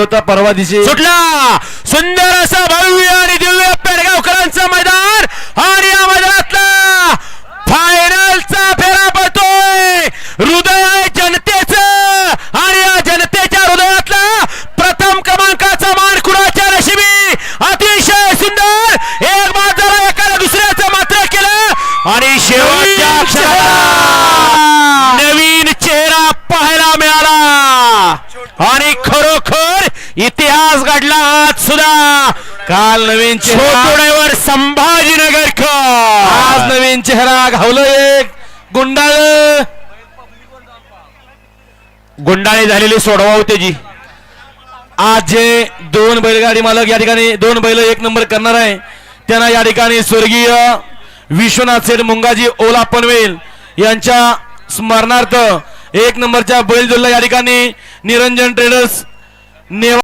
होता परवा दिवशी सुटला सुंदर असा भव्य आणि दिव्य पेडगावकरांचं मैदान आणि या मैदानातला फायनलचा फेरा पडतोय. हृदय आहे जनतेचं आणि या जनतेच्या हृदयातला प्रथम क्रमांकाचा मान कुणाच्या नशिबी. अतिशय सुंदर एक बाद झाला, एकाला दुसऱ्याचं मात्र केलं आणि शेवटच्या क्षणाला नवीन चेहरा पाहायला मिळाला आणि खरोखर इतिहास घडला. आज सुद्धा काल नवीन छोटोड्यावर संभाजीनगरकर, आज नवीन चेहरा घावलं एक गुंडाळी झालेली सोडवा होते जी. आज जे दोन बैलगाडी मालक या ठिकाणी दोन बैल एक नंबर करणार आहे त्यांना या ठिकाणी स्वर्गीय विश्वनाथ सेठ मुंगाजी ओला पनवेल यांच्या स्मरणार्थ एक नंबरच्या बैल जोडला या ठिकाणी निरंजन ट्रेडर्स